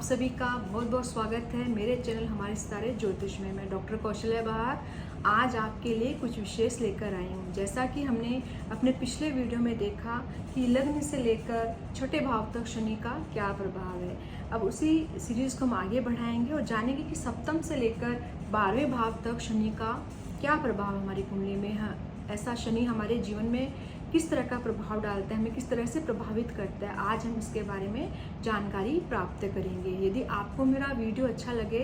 सभी का बहुत बहुत स्वागत है मेरे चैनल हमारे सितारे ज्योतिष में। मैं डॉक्टर कौशल्या बहार आज आपके लिए कुछ विशेष लेकर आई हूँ। जैसा कि हमने अपने पिछले वीडियो में देखा कि लग्न से लेकर छठे भाव तक शनि का क्या प्रभाव है, अब उसी सीरीज़ को हम आगे बढ़ाएंगे और जानेंगे कि सप्तम से लेकर 12वें भाव तक शनि का क्या प्रभाव हमारी कुंडली में है। ऐसा शनि हमारे जीवन में किस तरह का प्रभाव डालता है, हमें किस तरह से प्रभावित करता है, आज हम इसके बारे में जानकारी प्राप्त करेंगे। यदि आपको मेरा वीडियो अच्छा लगे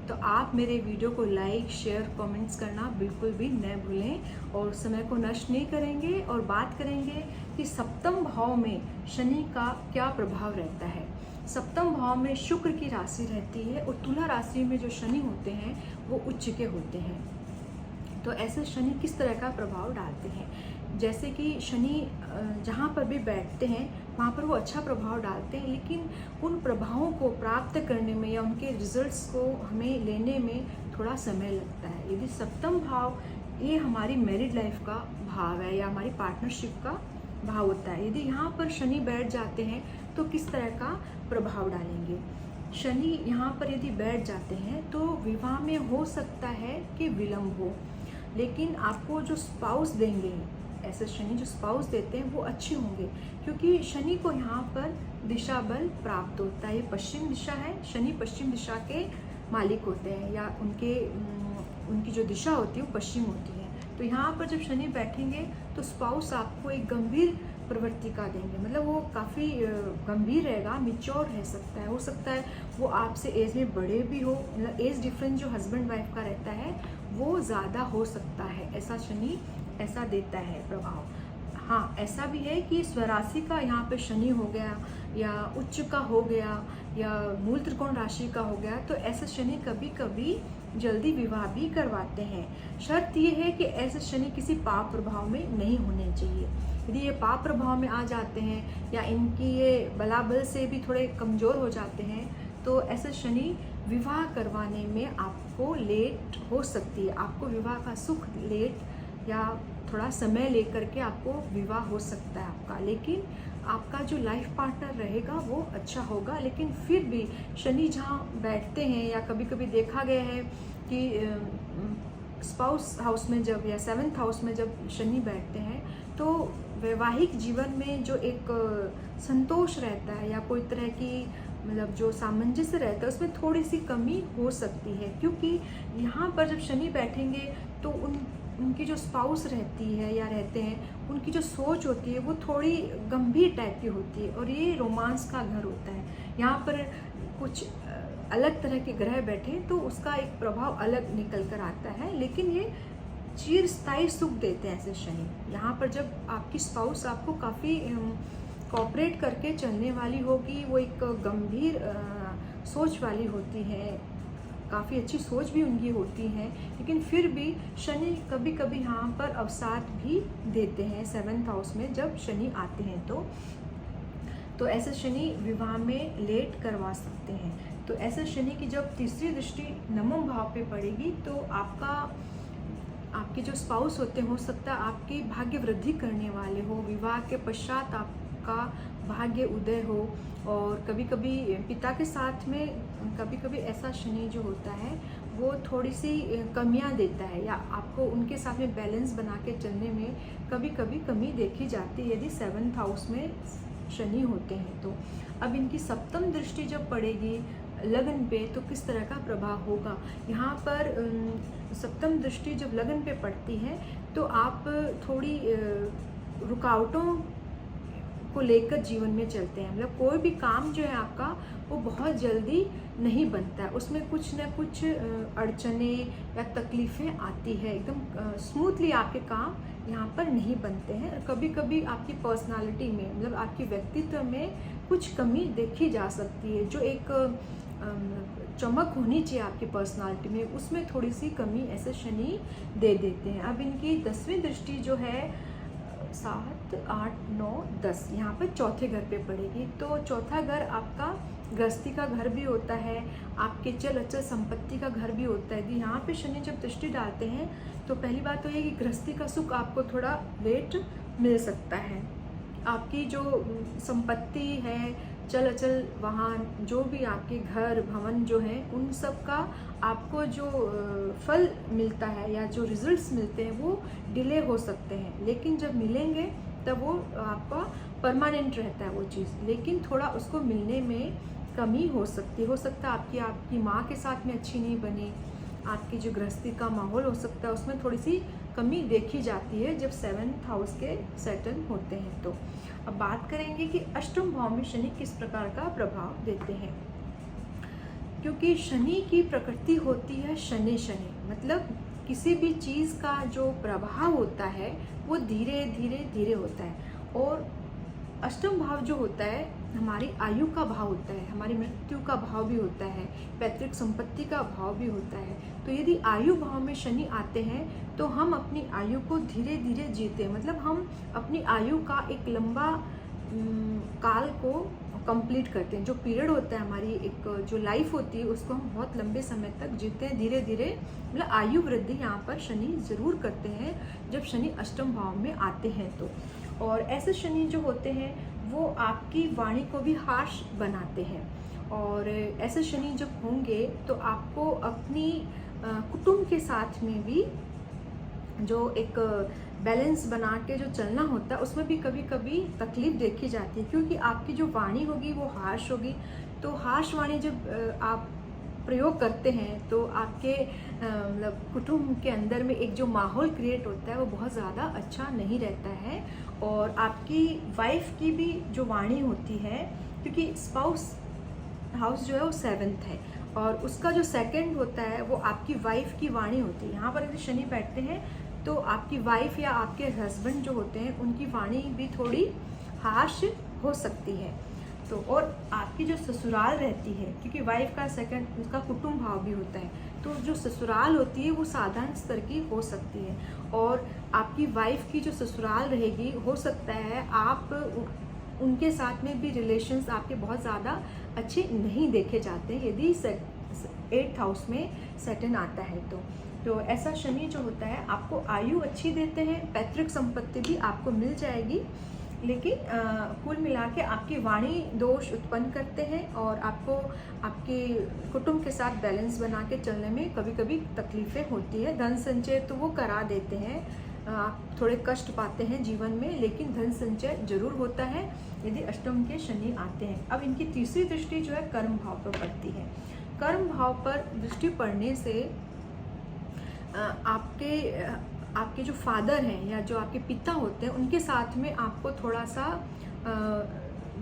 तो आप मेरे वीडियो को लाइक शेयर कमेंट्स करना बिल्कुल भी न भूलें और समय को नष्ट नहीं करेंगे और बात करेंगे कि सप्तम भाव में शनि का क्या प्रभाव रहता है। सप्तम भाव में शुक्र की राशि रहती है और तुला राशि में जो शनि होते हैं वो उच्च के होते हैं। तो ऐसे शनि किस तरह का प्रभाव डालते हैं, जैसे कि शनि जहाँ पर भी बैठते हैं वहाँ पर वो अच्छा प्रभाव डालते हैं, लेकिन उन प्रभावों को प्राप्त करने में या उनके रिजल्ट्स को हमें लेने में थोड़ा समय लगता है। यदि सप्तम भाव ये हमारी मैरिड लाइफ का भाव है या हमारी पार्टनरशिप का भाव होता है, यदि यहाँ पर शनि बैठ जाते हैं तो किस तरह का प्रभाव डालेंगे। शनि यहाँ पर यदि बैठ जाते हैं तो विवाह में हो सकता है कि विलंब हो, लेकिन आपको जो स्पाउस देंगे, ऐसे शनि जो स्पाउस देते हैं वो अच्छे होंगे, क्योंकि शनि को यहाँ पर दिशा बल प्राप्त होता है। ये पश्चिम दिशा है, शनि पश्चिम दिशा के मालिक होते हैं या उनकी जो दिशा होती है वो पश्चिम होती है। तो यहाँ पर जब शनि बैठेंगे तो स्पाउस आपको एक गंभीर प्रवृत्ति का देंगे, मतलब वो काफ़ी गंभीर रहेगा, मिच्योर रह सकता है, हो सकता है वो आपसे एज में बड़े भी हो, मतलब एज डिफरेंस जो हस्बैंड वाइफ का रहता है वो ज़्यादा हो सकता है। ऐसा शनि ऐसा देता है प्रभाव। हाँ, ऐसा भी है कि स्वराशि का यहाँ पे शनि हो गया या उच्च का हो गया या मूल त्रिकोण राशि का हो गया, तो ऐसे शनि कभी कभी जल्दी विवाह भी करवाते हैं। शर्त ये है कि ऐसे शनि किसी पाप प्रभाव में नहीं होने चाहिए। यदि ये पाप प्रभाव में आ जाते हैं या इनकी ये बलाबल से भी थोड़े कमज़ोर हो जाते हैं तो ऐसे शनि विवाह करवाने में आपको लेट हो सकती है। आपको विवाह का सुख लेट या थोड़ा समय लेकर के आपको विवाह हो सकता है आपका, लेकिन आपका जो लाइफ पार्टनर रहेगा वो अच्छा होगा। लेकिन फिर भी शनि जहाँ बैठते हैं या कभी कभी देखा गया है कि स्पाउस हाउस में जब या 7th हाउस में जब शनि बैठते हैं तो वैवाहिक जीवन में जो एक संतोष रहता है या कोई तरह की मतलब जो सामंजस्य रहता है उसमें थोड़ी सी कमी हो सकती है, क्योंकि यहाँ पर जब शनि बैठेंगे तो उनकी जो स्पाउस रहती है या रहते हैं उनकी जो सोच होती है वो थोड़ी गंभीर टाइप की होती है और ये रोमांस का घर होता है। यहाँ पर कुछ अलग तरह के ग्रह बैठे तो उसका एक प्रभाव अलग निकल कर आता है, लेकिन ये चिरस्थायी सुख देते हैं ऐसे शनि। यहाँ पर जब आपकी स्पाउस आपको काफ़ी कोऑपरेट करके चलने वाली होगी, वो एक गंभीर सोच वाली होती है, काफ़ी अच्छी सोच भी उनकी होती है, लेकिन फिर भी शनि कभी कभी यहाँ पर अवसाद भी देते हैं 7th हाउस में जब शनि आते हैं तो ऐसे शनि विवाह में लेट करवा सकते हैं। तो ऐसे शनि की जब तीसरी दृष्टि नवम भाव पे पड़ेगी तो आपके जो स्पाउस होते हो सकता है आपकी भाग्य वृद्धि करने वाले हो, विवाह के पश्चात आपका भाग्य उदय हो। और कभी कभी पिता के साथ में कभी कभी ऐसा शनि जो होता है वो थोड़ी सी कमियां देता है या आपको उनके साथ में बैलेंस बना के चलने में कभी कभी कमी देखी जाती है यदि 7th हाउस में शनि होते हैं तो। अब इनकी सप्तम दृष्टि जब पड़ेगी लगन पे तो किस तरह का प्रभाव होगा। यहाँ पर सप्तम दृष्टि जब लगन पे पड़ती है तो आप थोड़ी रुकावटों को लेकर जीवन में चलते हैं, मतलब कोई भी काम जो है आपका वो बहुत जल्दी नहीं बनता है, उसमें कुछ न कुछ अड़चने या तकलीफ़ें आती है, एकदम स्मूथली आपके काम यहाँ पर नहीं बनते हैं। कभी कभी आपकी पर्सनालिटी में मतलब आपके व्यक्तित्व में कुछ कमी देखी जा सकती है, जो एक चमक होनी चाहिए आपकी पर्सनालिटी में, उसमें थोड़ी सी कमी ऐसे शनि दे देते हैं। अब इनकी 10वीं दृष्टि जो है 7, 8, 9, 10 यहाँ पर चौथे घर पे पड़ेगी। तो चौथा घर आपका गृहस्थी का घर भी होता है, आपके चल अचल संपत्ति का घर भी होता है। यदि यहाँ पे शनि जब दृष्टि डालते हैं तो पहली बात तो ये कि गृहस्थी का सुख आपको थोड़ा लेट मिल सकता है। आपकी जो संपत्ति है चल अचल वाहन, जो भी आपके घर भवन जो हैं, उन सब का आपको जो फल मिलता है या जो रिजल्ट्स मिलते हैं वो डिले हो सकते हैं, लेकिन जब मिलेंगे तब वो आपका परमानेंट रहता है वो चीज़। लेकिन थोड़ा उसको मिलने में कमी हो सकता है आपकी माँ के साथ में अच्छी नहीं बनी, आपकी जो गृहस्थी का माहौल हो सकता है उसमें थोड़ी सी कमी देखी जाती है जब 7th हाउस के सैटर्न होते हैं। तो अब बात करेंगे कि अष्टम भाव में शनि किस प्रकार का प्रभाव देते हैं। क्योंकि शनि की प्रकृति होती है शनि शनि, मतलब किसी भी चीज़ का जो प्रभाव होता है वो धीरे धीरे धीरे होता है। और अष्टम भाव जो होता है हमारी आयु का भाव होता है, हमारी मृत्यु का भाव भी होता है, पैतृक संपत्ति का भाव भी होता है। तो यदि आयु भाव में शनि आते हैं तो हम अपनी आयु को धीरे धीरे जीते हैं, मतलब हम अपनी आयु का एक लंबा काल को कंप्लीट करते हैं। जो पीरियड होता है हमारी एक जो लाइफ होती है उसको हम बहुत लंबे समय तक जीते हैं धीरे धीरे, मतलब आयु वृद्धि यहाँ पर शनि जरूर करते हैं जब शनि अष्टम भाव में आते हैं। तो और ऐसे शनि जो होते हैं वो आपकी वाणी को भी हार्श बनाते हैं। और ऐसे शनि जब होंगे तो आपको अपनी कुटुंब के साथ में भी जो एक बैलेंस बना के जो चलना होता है उसमें भी कभी कभी तकलीफ देखी जाती है, क्योंकि आपकी जो वाणी होगी वो हार्श होगी। तो हार्श वाणी जब आप प्रयोग करते हैं तो आपके मतलब कुटुंब के अंदर में एक जो माहौल क्रिएट होता है वो बहुत ज़्यादा अच्छा नहीं रहता है। और आपकी वाइफ की भी जो वाणी होती है, क्योंकि स्पाउस हाउस जो है वो 7th है और उसका जो 2nd होता है वो आपकी वाइफ की वाणी होती है। यहाँ पर यदि शनि बैठते हैं तो आपकी वाइफ या आपके हस्बैंड जो होते हैं उनकी वाणी भी थोड़ी हार्श हो सकती है। तो और आपकी जो ससुराल रहती है, क्योंकि वाइफ का 2nd उसका कुटुंब भाव भी होता है, तो जो ससुराल होती है वो साधारण स्तर की हो सकती है। और आपकी वाइफ की जो ससुराल रहेगी, हो सकता है आप उनके साथ में भी रिलेशंस आपके बहुत ज़्यादा अच्छे नहीं देखे जाते यदि 8th हाउस में सैटर्न आता है। तो ऐसा शनि जो होता है आपको आयु अच्छी देते हैं, पैतृक संपत्ति भी आपको मिल जाएगी, लेकिन कुल मिला के आपकी वाणी दोष उत्पन्न करते हैं और आपको आपके कुटुंब के साथ बैलेंस बना के चलने में कभी कभी तकलीफ़ें होती है। धन संचय तो वो करा देते हैं, आप थोड़े कष्ट पाते हैं जीवन में, लेकिन धन संचय जरूर होता है यदि अष्टम के शनि आते हैं। अब इनकी तीसरी दृष्टि जो है कर्म भाव पर पड़ती है। कर्म भाव पर दृष्टि पड़ने से आपके जो फादर हैं या जो आपके पिता होते हैं उनके साथ में आपको थोड़ा सा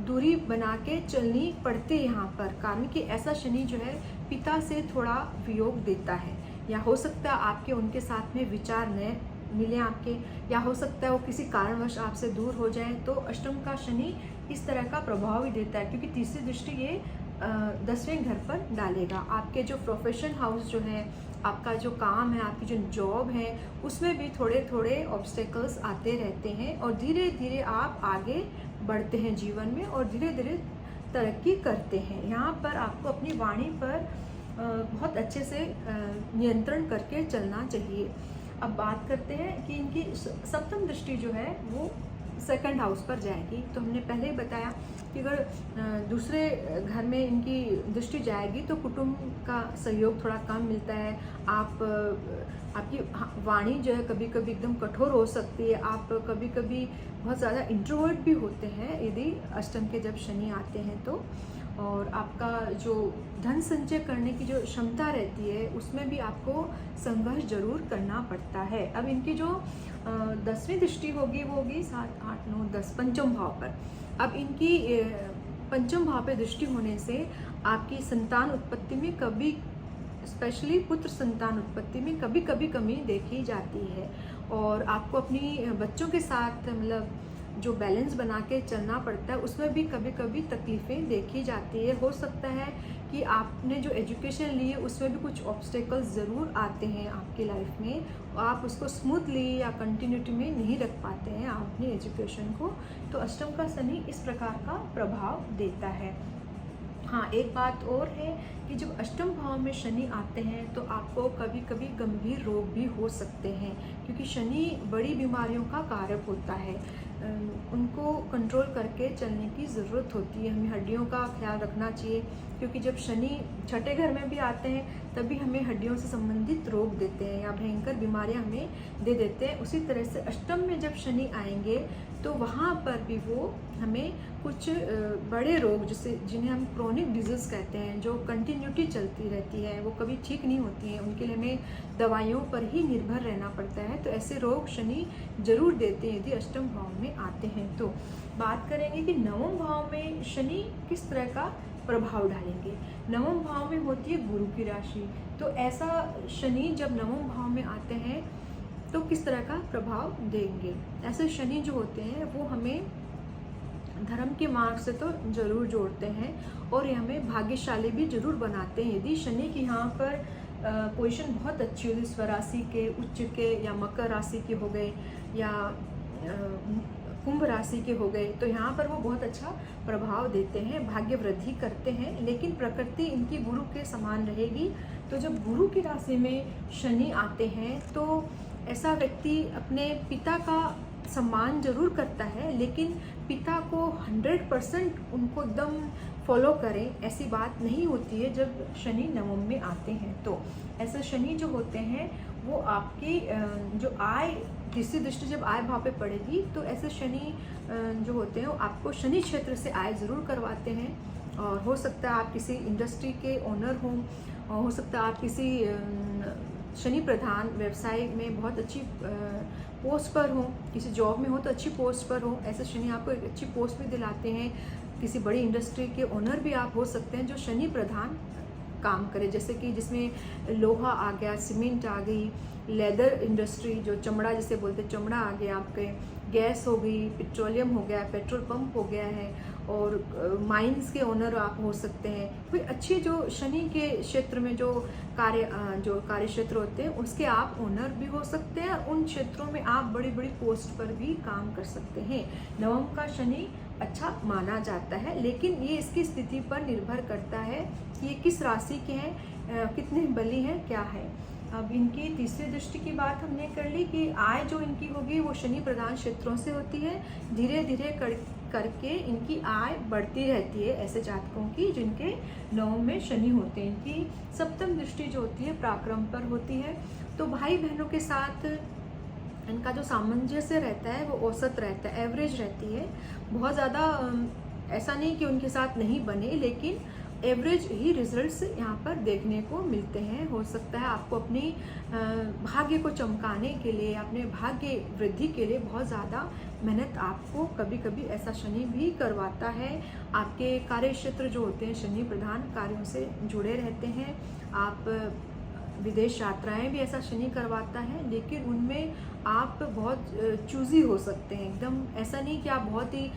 दूरी बना के चलनी पड़ती है यहाँ पर, कारण कि ऐसा शनि जो है पिता से थोड़ा वियोग देता है, या हो सकता है आपके उनके साथ में विचार न मिले आपके, या हो सकता है वो किसी कारणवश आपसे दूर हो जाए। तो अष्टम का शनि इस तरह का प्रभाव ही देता है, क्योंकि तीसरी दृष्टि ये 10वें घर पर डालेगा। आपके जो प्रोफेशन हाउस जो है, आपका जो काम है, आपकी जो जॉब है, उसमें भी थोड़े थोड़े ऑब्स्टेकल्स आते रहते हैं और धीरे धीरे आप आगे बढ़ते हैं जीवन में और धीरे धीरे तरक्की करते हैं। यहाँ पर आपको अपनी वाणी पर बहुत अच्छे से नियंत्रण करके चलना चाहिए। अब बात करते हैं कि इनकी सप्तम दृष्टि जो है वो 2nd हाउस पर जाएगी। तो हमने पहले ही बताया कि अगर दूसरे घर में इनकी दृष्टि जाएगी तो कुटुंब का सहयोग थोड़ा कम मिलता है। आपकी वाणी जो है कभी कभी एकदम कठोर हो सकती है, आप कभी कभी बहुत ज़्यादा इंट्रोवर्ट भी होते हैं यदि अष्टम के जब शनि आते हैं तो। और आपका जो धन संचय करने की जो क्षमता रहती है उसमें भी आपको संघर्ष जरूर करना पड़ता है। अब इनकी जो 10वीं दृष्टि होगी वो होगी 7, 8, 9, 10 पंचम भाव पर। अब इनकी पंचम भाव पे दृष्टि होने से आपकी संतान उत्पत्ति में कभी, स्पेशली पुत्र संतान उत्पत्ति में कभी कभी कमी देखी जाती है और आपको अपनी बच्चों के साथ मतलब जो बैलेंस बना के चलना पड़ता है उसमें भी कभी कभी तकलीफ़ें देखी जाती है। हो सकता है कि आपने जो एजुकेशन ली है उसमें भी कुछ ऑब्स्टेकल्स ज़रूर आते हैं आपकी लाइफ में, आप उसको स्मूथली या कंटिन्यूटी में नहीं रख पाते हैं आप अपनी एजुकेशन को। तो अष्टम का शनि इस प्रकार का प्रभाव देता है। हाँ, एक बात और है कि जब अष्टम भाव में शनि आते हैं तो आपको कभी कभी गंभीर रोग भी हो सकते हैं, क्योंकि शनि बड़ी बीमारियों का कारक होता है। उनको कंट्रोल करके चलने की ज़रूरत होती है। हमें हड्डियों का ख्याल रखना चाहिए, क्योंकि जब शनि छठे घर में भी आते हैं तभी हमें हड्डियों से संबंधित रोग देते हैं या भयंकर बीमारियां हमें दे देते हैं। उसी तरह से अष्टम में जब शनि आएंगे तो वहाँ पर भी वो हमें कुछ बड़े रोग जिन्हें हम क्रोनिक डिजीज़ कहते हैं, जो कंटिन्यूटी चलती रहती है, वो कभी ठीक नहीं होती हैं, उनके लिए हमें दवाइयों पर ही निर्भर रहना पड़ता है। तो ऐसे रोग शनि जरूर देते हैं यदि अष्टम भाव में आते हैं। तो बात करेंगे कि नवम भाव में शनि किस तरह का प्रभाव डालेंगे। नवम भाव में होती है गुरु की राशि, तो ऐसा शनि जब नवम भाव में आते हैं तो किस तरह का प्रभाव देंगे। ऐसे शनि जो होते हैं वो हमें धर्म के मार्ग से तो जरूर जोड़ते हैं और ये हमें भाग्यशाली भी जरूर बनाते हैं। यदि शनि की यहाँ पर पोजीशन बहुत अच्छी होगी, स्वराशि के, उच्च के या मकर राशि के हो गए या कुंभ राशि के हो गए, तो यहाँ पर वो बहुत अच्छा प्रभाव देते हैं, भाग्य वृद्धि करते हैं। लेकिन प्रकृति इनकी गुरु के समान रहेगी। तो जब गुरु की राशि में शनि आते हैं तो ऐसा व्यक्ति अपने पिता का सम्मान जरूर करता है, लेकिन पिता को 100% उनको एकदम फॉलो करें ऐसी बात नहीं होती है जब शनि नवम में आते हैं। तो ऐसे शनि जो होते हैं वो आपकी जो आय, तीसरी दृष्टि जब आय भाव पे पड़ेगी तो ऐसे शनि जो होते हैं वो आपको शनि क्षेत्र से आय ज़रूर करवाते हैं। और हो सकता है आप किसी इंडस्ट्री के ओनर हों, हो सकता है आप किसी शनि प्रधान व्यवसाय में बहुत अच्छी पोस्ट पर हो, किसी जॉब में हो तो अच्छी पोस्ट पर हो, ऐसे शनि आपको एक अच्छी पोस्ट भी दिलाते हैं। किसी बड़ी इंडस्ट्री के ओनर भी आप हो सकते हैं जो शनि प्रधान काम करे, जैसे कि जिसमें लोहा आ गया, सीमेंट आ गई, लेदर इंडस्ट्री जो चमड़ा जिसे बोलते हैं, चमड़ा आ गया आपके, गैस हो गई, पेट्रोलियम हो गया, पेट्रोल पंप हो गया है, और माइंस के ओनर आप हो सकते हैं। कोई अच्छी जो शनि के क्षेत्र में जो कार्य क्षेत्र होते हैं उसके आप ओनर भी हो सकते हैं, और उन क्षेत्रों में आप बड़ी बड़ी पोस्ट पर भी काम कर सकते हैं। नवम का शनि अच्छा माना जाता है, लेकिन ये इसकी स्थिति पर निर्भर करता है कि ये किस राशि के हैं, कितने बली हैं, क्या है। अब इनकी तीसरी दृष्टि की बात हमने कर ली कि आय जो इनकी होगी वो शनि प्रधान क्षेत्रों से होती है। धीरे धीरे करके इनकी आय बढ़ती रहती है ऐसे जातकों की जिनके नवम में शनि होते हैं। इनकी सप्तम दृष्टि जो होती है पराक्रम पर होती है। तो भाई बहनों के साथ इनका जो सामंजस्य रहता है वो औसत रहता है, एवरेज रहती है। बहुत ज़्यादा ऐसा नहीं कि उनके साथ नहीं बने, लेकिन एवरेज ही रिजल्ट्स यहाँ पर देखने को मिलते हैं। हो सकता है आपको अपनी भाग्य को चमकाने के लिए, अपने भाग्य वृद्धि के लिए बहुत ज़्यादा मेहनत आपको कभी कभी ऐसा शनि भी करवाता है। आपके कार्य क्षेत्र जो होते हैं शनि प्रधान कार्यों से जुड़े रहते हैं। आप विदेश यात्राएं भी ऐसा शनि करवाता है, लेकिन उनमें आप बहुत चूज़ी हो सकते हैं। एकदम ऐसा नहीं कि आप बहुत ही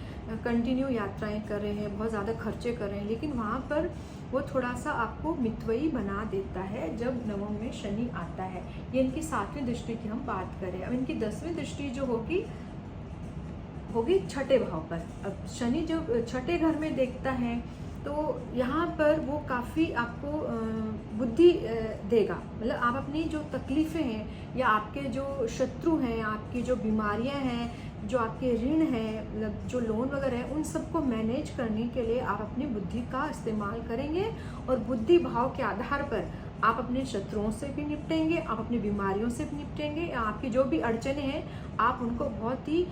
कंटिन्यू यात्राएं कर रहे हैं, बहुत ज़्यादा खर्चे कर रहे हैं, लेकिन वहाँ पर वो थोड़ा सा आपको मितव्ययी बना देता है जब नवम में शनि आता है। ये इनकी 7वीं दृष्टि की हम बात करें। अब इनकी 10वीं दृष्टि जो होगी छठे भाव पर। अब शनि जब छठे घर में देखता है तो यहाँ पर वो काफ़ी आपको बुद्धि देगा। मतलब आप अपनी जो तकलीफ़ें हैं या आपके जो शत्रु हैं, आपकी जो बीमारियां हैं, जो आपके ऋण हैं, मतलब जो लोन वगैरह है, उन सबको मैनेज करने के लिए आप अपनी बुद्धि का इस्तेमाल करेंगे। और बुद्धि भाव के आधार पर आप अपने शत्रुओं से भी निपटेंगे, आप अपनी बीमारियों से भी निपटेंगे। आपकी जो भी अड़चने हैं आप उनको बहुत ही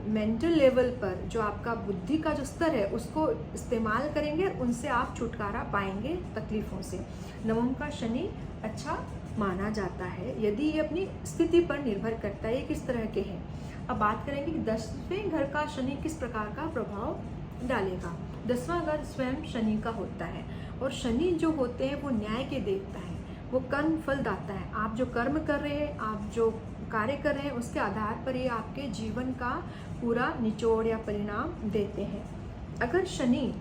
मेंटल लेवल पर, जो आपका बुद्धि का जो स्तर है उसको इस्तेमाल करेंगे और उनसे आप छुटकारा पाएंगे तकलीफ़ों से। नवम का शनि अच्छा माना जाता है यदि ये अपनी स्थिति पर निर्भर करता है ये किस तरह के हैं। अब बात करेंगे कि 10वें घर का शनि किस प्रकार का प्रभाव डालेगा। 10वां घर स्वयं शनि का होता है, और शनि जो होते हैं वो न्याय के देवता है, वो कर्म फल दाता है। आप जो कर्म कर रहे हैं, आप जो कार्य कर रहे हैं, उसके आधार पर ये आपके जीवन का पूरा निचोड़ या परिणाम देते हैं। अगर शनि,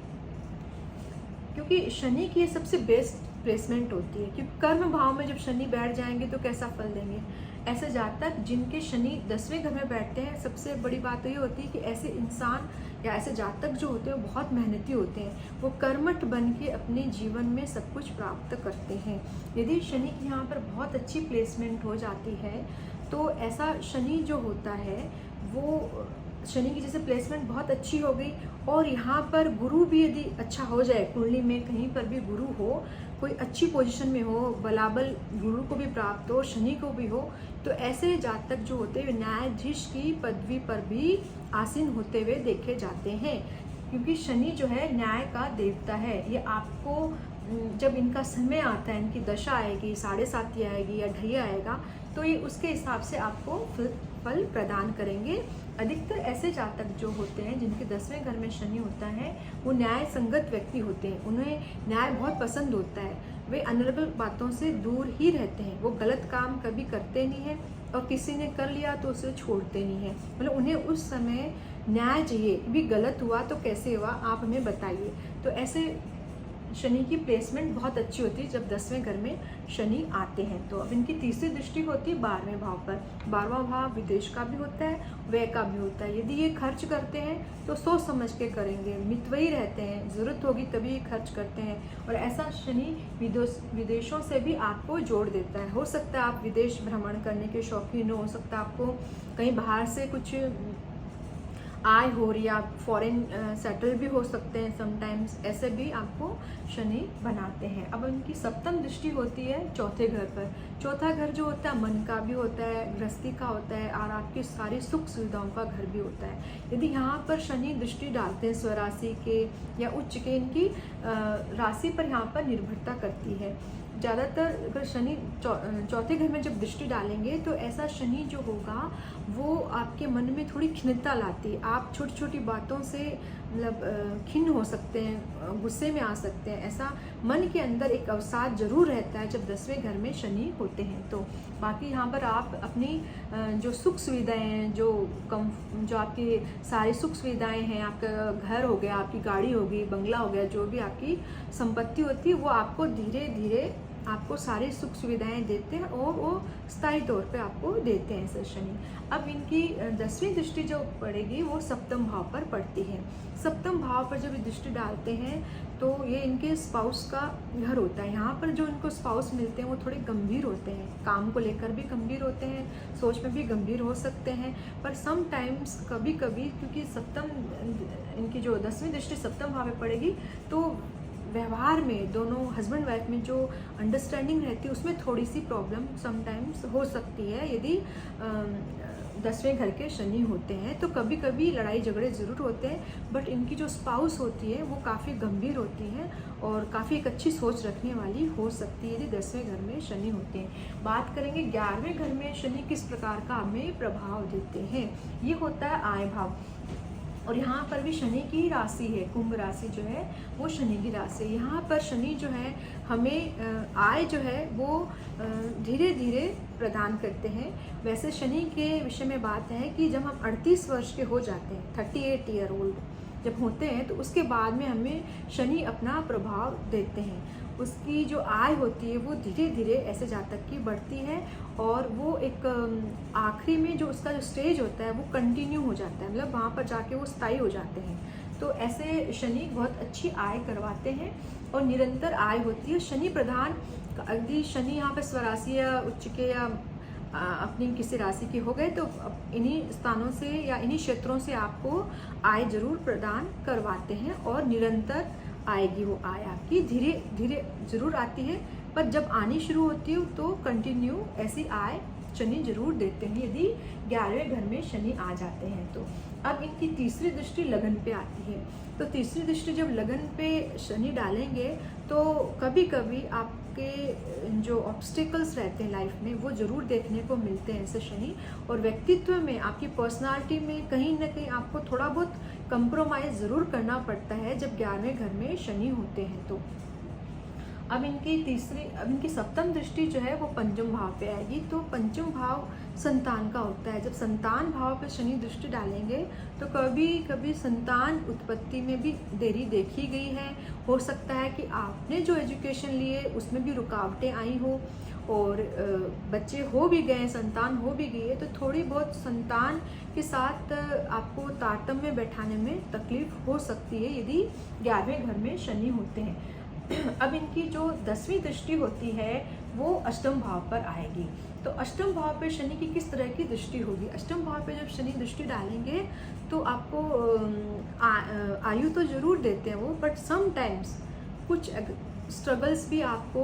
क्योंकि शनि की ये सबसे बेस्ट प्लेसमेंट होती है, क्योंकि कर्म भाव में जब शनि बैठ जाएंगे तो कैसा फल देंगे। ऐसे जातक जिनके शनि 10वें घर में बैठते हैं, सबसे बड़ी बात तो ये होती है कि ऐसे इंसान या ऐसे जातक जो होते हैं बहुत मेहनती होते हैं। वो कर्मठ बन के अपने जीवन में सब कुछ प्राप्त करते हैं। यदि शनि की यहाँ पर बहुत अच्छी प्लेसमेंट हो जाती है तो ऐसा शनि जो होता है वो शनि की जैसे प्लेसमेंट बहुत अच्छी हो गई, और यहाँ पर गुरु भी यदि अच्छा हो जाए, कुंडली में कहीं पर भी गुरु हो, कोई अच्छी पोजीशन में हो, बलाबल गुरु को भी प्राप्त हो, शनि को भी हो, तो ऐसे जातक जो होते हैं न्यायाधीश की पदवी पर भी आसीन होते हुए देखे जाते हैं, क्योंकि शनि जो है न्याय का देवता है। ये आपको जब इनका समय आता है, इनकी दशा आएगी, 7.5 आएगी या ढैया आएगा, तो ये उसके हिसाब से आपको फल प्रदान करेंगे। अधिकतर ऐसे जातक जो होते हैं जिनके 10वें घर में शनि होता है, वो न्याय संगत व्यक्ति होते हैं, उन्हें न्याय बहुत पसंद होता है, वे अनर्गल बातों से दूर ही रहते हैं, वो गलत काम कभी करते नहीं हैं, और किसी ने कर लिया तो उसे छोड़ते नहीं हैं। मतलब उन्हें उस समय न्याय चाहिए, भी गलत हुआ तो कैसे हुआ आप हमें बताइए। तो ऐसे शनि की प्लेसमेंट बहुत अच्छी होती है जब 10वें घर में शनि आते हैं। तो अब इनकी तीसरी दृष्टि होती है 12वें भाव पर। 12वां भाव विदेश का भी होता है, व्यय का भी होता है। यदि ये खर्च करते हैं तो सोच समझ के करेंगे, मितव्ययी रहते हैं, ज़रूरत होगी तभी ये खर्च करते हैं। और ऐसा शनि विदेशों से भी आपको जोड़ देता है। हो सकता है आप विदेश भ्रमण करने के शौकीन हो सकता है आपको कहीं बाहर से कुछ आय हो रही है, आप फॉरेन सेटल भी हो सकते हैं समटाइम्स, ऐसे भी आपको शनि बनाते हैं। अब उनकी सप्तम दृष्टि होती है चौथे घर पर। चौथा घर जो होता है मन का भी होता है, गृहस्थी का होता है, और आपकी सारी सुख सुविधाओं का घर भी होता है। यदि यहाँ पर शनि दृष्टि डालते हैं स्वराशि के या उच्च के, इनकी राशि पर यहाँ पर निर्भरता करती है। ज़्यादातर अगर शनि चौथे घर में जब दृष्टि डालेंगे तो ऐसा शनि जो होगा वो आपके मन में थोड़ी खिन्नता लाती है। आप छोटी छोटी बातों से मतलब खिन्न हो सकते हैं, गुस्से में आ सकते हैं। ऐसा मन के अंदर एक अवसाद जरूर रहता है जब 10वें घर में शनि होते हैं। तो बाकी यहाँ पर आप अपनी जो सुख सुविधाएं हैं, जो आपकी सारी सुख सुविधाएं हैं, आपका घर हो गया, आपकी गाड़ी होगी, बंगला हो गया, जो भी आपकी संपत्ति होती है वो आपको धीरे धीरे आपको सारी सुख सुविधाएं देते हैं और वो स्थायी तौर पे आपको देते हैं ऐसे शनि। अब इनकी 10वीं दृष्टि जो पड़ेगी वो सप्तम भाव पर पड़ती है। सप्तम भाव पर जब ये दृष्टि डालते हैं तो ये इनके स्पाउस का घर होता है। यहाँ पर जो इनको स्पाउस मिलते हैं वो थोड़े गंभीर होते हैं, काम को लेकर भी गंभीर होते हैं, सोच में भी गंभीर हो सकते हैं। पर सम टाइम्स कभी कभी क्योंकि इनकी जो 10वीं दृष्टि सप्तम भाव में पड़ेगी तो व्यवहार में दोनों हस्बैंड वाइफ में जो अंडरस्टैंडिंग रहती है उसमें थोड़ी सी प्रॉब्लम समटाइम्स हो सकती है। यदि 10वें घर के शनि होते हैं तो कभी कभी लड़ाई झगड़े ज़रूर होते हैं, बट इनकी जो स्पाउस होती है वो काफ़ी गंभीर होती है और काफ़ी एक अच्छी सोच रखने वाली हो सकती है यदि 10वें घर में शनि होते हैं। बात करेंगे 11वें घर में शनि किस प्रकार का हमें प्रभाव देते हैं। ये होता है आय भाव, और यहाँ पर भी शनि की राशि है, कुंभ राशि जो है वो शनि की राशि है। यहाँ पर शनि जो है हमें आय जो है वो धीरे धीरे प्रदान करते हैं। वैसे शनि के विषय में बात है कि जब हम 38 वर्ष के हो जाते हैं, 38 ईयर ओल्ड जब होते हैं, तो उसके बाद में हमें शनि अपना प्रभाव देते हैं। उसकी जो आय होती है वो धीरे धीरे ऐसे जातक की बढ़ती है और वो एक आखिरी में जो उसका जो स्टेज होता है वो कंटिन्यू हो जाता है, मतलब वहाँ पर जाके वो स्थायी हो जाते हैं। तो ऐसे शनि बहुत अच्छी आय करवाते हैं और निरंतर आय होती है। शनि प्रधान यदि शनि यहाँ पर स्वराशि या उच्च के या अपनी किसी राशि के हो गए तो इन्हीं स्थानों से या इन्हीं क्षेत्रों से आपको आय जरूर प्रदान करवाते हैं और निरंतर आएगी वो आय आपकी, धीरे धीरे जरूर आती है, पर जब आनी शुरू होती है तो कंटिन्यू ऐसी आय शनि जरूर देते हैं यदि 11वें घर में शनि आ जाते हैं तो। अब इनकी तीसरी दृष्टि लगन पे आती है, तो तीसरी दृष्टि जब लगन पे शनि डालेंगे तो कभी कभी आपके जो ऑब्स्टिकल्स रहते हैं लाइफ में वो ज़रूर देखने को मिलते हैं ऐसे शनि। और व्यक्तित्व में, आपकी पर्सनालिटी में कहीं ना कहीं आपको थोड़ा बहुत कंप्रोमाइज़ ज़रूर करना पड़ता है जब 11वें घर में शनि होते हैं तो। अब इनकी सप्तम दृष्टि जो है वो पंचम भाव पे आएगी, तो पंचम भाव संतान का होता है। जब संतान भाव पे शनि दृष्टि डालेंगे तो कभी कभी संतान उत्पत्ति में भी देरी देखी गई है। हो सकता है कि आपने जो एजुकेशन लिए उसमें भी रुकावटें आई हो और बच्चे हो भी गए, संतान हो भी गई है, तो थोड़ी बहुत संतान के साथ आपको तारतम्य में बैठाने में तकलीफ हो सकती है यदि 11वें घर में शनि होते हैं। अब इनकी जो 10वीं दृष्टि होती है वो अष्टम भाव पर आएगी, तो तो अष्टम भाव पे शनि की किस तरह की दृष्टि होगी। अष्टम भाव पे जब शनि दृष्टि डालेंगे तो आपको आयु तो जरूर देते हैं वो, बट समटाइम्स कुछ स्ट्रगल्स भी आपको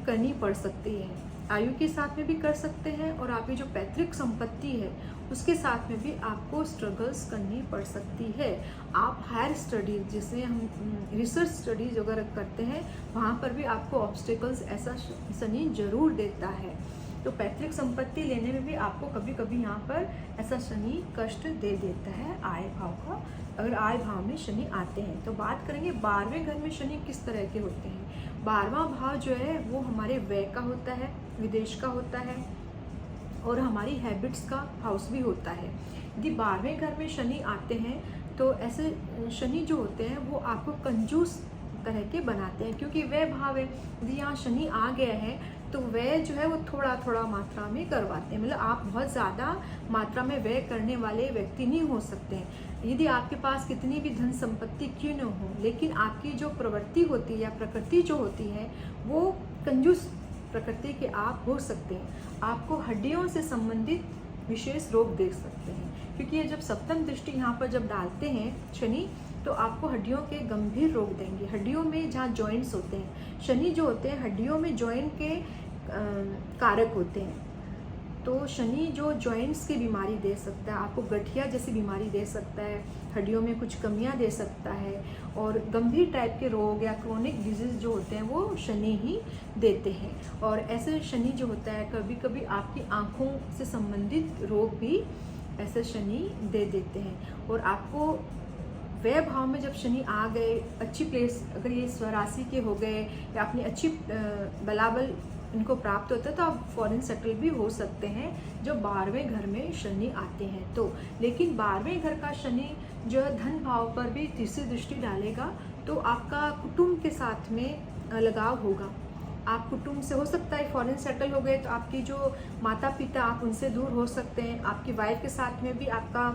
करनी पड़ सकती है। आयु के साथ में भी कर सकते हैं और आपकी जो पैतृक संपत्ति है उसके साथ में भी आपको स्ट्रगल्स करनी पड़ सकती है। आप हायर स्टडीज, जिसमें हम रिसर्च स्टडीज अगर करते हैं, वहाँ पर भी आपको ऑब्स्टिकल्स ऐसा शनि जरूर देता है। तो पैतृक संपत्ति लेने में भी आपको कभी कभी यहाँ पर ऐसा शनि कष्ट दे देता है आय भाव का, अगर आय भाव में शनि आते हैं। तो बात करेंगे 12वें घर में शनि किस तरह के होते हैं। 12वां भाव जो है वो हमारे व्यय का होता है, विदेश का होता है और हमारी हैबिट्स का हाउस भी होता है। यदि 12वें घर में शनि आते हैं तो ऐसे शनि जो होते हैं वो आपको कंजूस तरह के बनाते हैं, क्योंकि व्यय भाव है। यदि यहाँ शनि आ गया है तो व्यय जो है वो थोड़ा थोड़ा मात्रा में करवाते हैं, मतलब आप बहुत ज़्यादा मात्रा में व्यय करने वाले व्यक्ति नहीं हो सकते हैं। यदि आपके पास कितनी भी धन संपत्ति क्यों न हो, लेकिन आपकी जो प्रवृत्ति होती है या प्रकृति जो होती है वो कंजूस प्रकृति के आप हो सकते हैं। आपको हड्डियों से संबंधित विशेष रोग देख सकते हैं, क्योंकि ये जब सप्तम दृष्टि यहाँ पर जब डालते हैं शनि तो आपको हड्डियों के गंभीर रोग देंगे। हड्डियों में जहाँ जॉइंट्स होते हैं, शनि जो होते हैं हड्डियों में जॉइंट के कारक होते हैं। तो शनि जो जॉइंट्स की बीमारी दे सकता है, आपको गठिया जैसी बीमारी दे सकता है, हड्डियों में कुछ कमियां दे सकता है, और गंभीर टाइप के रोग या क्रोनिक डिजीज जो होते हैं वो शनि ही देते हैं। और ऐसे शनि जो होता है कभी कभी आपकी आँखों से संबंधित रोग भी ऐसे शनि दे देते हैं। और आपको व्यय भाव में जब शनि आ गए, अच्छी प्लेस अगर ये स्वराशि के हो गए या अपनी अच्छी बलाबल इनको प्राप्त होता है तो आप फॉरेन सेटल भी हो सकते हैं जो 12वें घर में शनि आते हैं तो। लेकिन 12वें घर का शनि जो है धन भाव पर भी तीसरी दृष्टि डालेगा तो आपका कुटुंब के साथ में लगाव होगा। आप कुटुंब से हो सकता है फॉरेन सेटल हो गए तो आपकी जो माता पिता आप उनसे दूर हो सकते हैं। आपकी वाइफ के साथ में भी आपका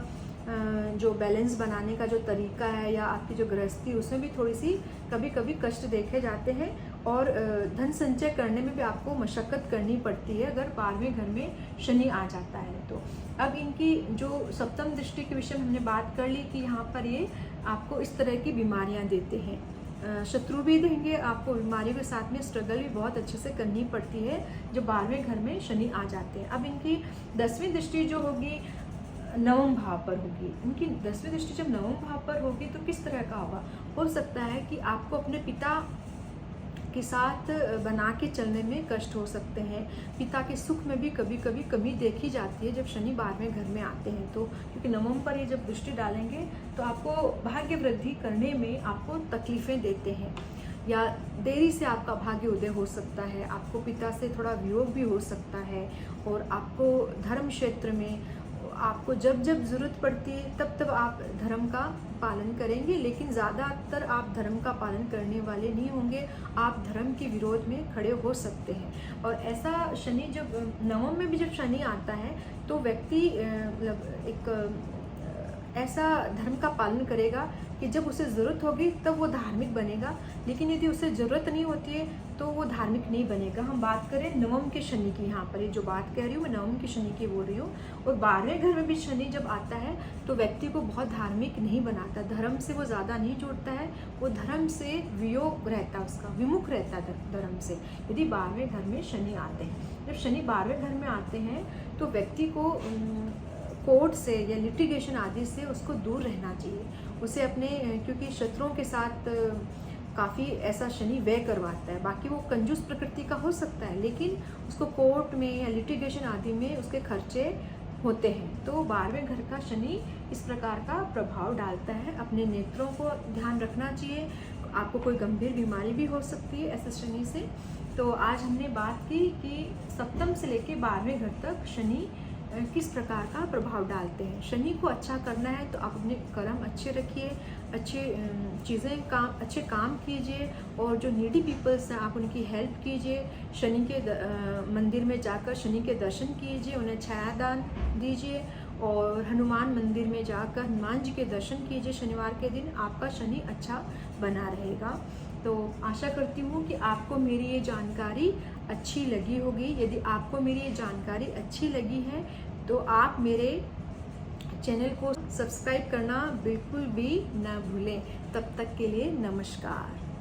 जो बैलेंस बनाने का जो तरीका है या आपकी जो गृहस्थी उसमें भी थोड़ी सी कभी कभी कष्ट देखे जाते हैं और धन संचय करने में भी आपको मशक्क़त करनी पड़ती है अगर 12वें घर में शनि आ जाता है तो। अब इनकी जो सप्तम दृष्टि के विषय में हमने बात कर ली कि यहाँ पर ये आपको इस तरह की बीमारियाँ देते हैं, शत्रु भी देंगे आपको, बीमारियों के साथ में स्ट्रगल भी बहुत अच्छे से करनी पड़ती है जो 12वें घर में शनि आ जाते हैं। अब इनकी 10वीं दृष्टि जो होगी नवम भाव पर होगी। इनकी 10वीं दृष्टि जब नवम भाव पर होगी तो किस तरह का होगा, हो सकता है कि आपको अपने पिता के साथ बना के चलने में कष्ट हो सकते हैं। पिता के सुख में भी कभी कभी कमी देखी जाती है जब शनि 12वें घर में आते हैं तो, क्योंकि नवम पर ये जब दृष्टि डालेंगे तो आपको भाग्य वृद्धि करने में आपको तकलीफ़ें देते हैं या देरी से आपका भाग्य उदय हो सकता है। आपको पिता से थोड़ा वियोग भी हो सकता है और आपको धर्म क्षेत्र में आपको जब जब ज़रूरत पड़ती है तब तब आप धर्म का पालन करेंगे, लेकिन ज़्यादातर आप धर्म का पालन करने वाले नहीं होंगे, आप धर्म के विरोध में खड़े हो सकते हैं। और ऐसा शनि जब नवम में भी जब शनि आता है तो व्यक्ति मतलब एक ऐसा धर्म का पालन करेगा कि जब उसे ज़रूरत होगी तब वो धार्मिक बनेगा, लेकिन यदि उसे ज़रूरत नहीं होती है तो वो धार्मिक नहीं बनेगा। हम बात करें नवम के शनि की, यहाँ पर ये जो बात कह रही हूँ मैं नवम के शनि की बोल रही हूँ। और 12वें घर में भी शनि जब आता है तो व्यक्ति को बहुत धार्मिक नहीं बनाता, धर्म से वो ज़्यादा नहीं जोड़ता है, वो धर्म से वियोग रहता है, उसका विमुख रहता है धर्म से, यदि 12वें घर में शनि आते हैं। जब शनि 12वें घर में आते हैं तो व्यक्ति को कोर्ट से या लिटिगेशन आदि से उसको दूर रहना चाहिए। उसे अपने क्योंकि शत्रुओं के साथ काफ़ी ऐसा शनि व्यय करवाता है, बाकी वो कंजूस प्रकृति का हो सकता है लेकिन उसको कोर्ट में या लिटिगेशन आदि में उसके खर्चे होते हैं। तो 12वें घर का शनि इस प्रकार का प्रभाव डालता है। अपने नेत्रों को ध्यान रखना चाहिए, आपको कोई गंभीर बीमारी भी हो सकती है ऐसे शनि से। तो आज हमने बात की कि सप्तम से लेकर 12वें घर तक शनि किस प्रकार का प्रभाव डालते हैं। शनि को अच्छा करना है तो आप अपने कर्म अच्छे रखिए, अच्छे चीज़ें अच्छे काम कीजिए और जो नीडी पीपल्स हैं आप उनकी हेल्प कीजिए। शनि के मंदिर में जाकर शनि के दर्शन कीजिए, उन्हें छायादान दीजिए और हनुमान मंदिर में जाकर हनुमान जी के दर्शन कीजिए। शनिवार के दिन आपका शनि अच्छा बना रहेगा। तो आशा करती हूँ कि आपको मेरी ये जानकारी अच्छी लगी होगी। यदि आपको मेरी ये जानकारी अच्छी लगी है तो आप मेरे चैनल को सब्सक्राइब करना बिल्कुल भी ना भूलें। तब तक के लिए नमस्कार।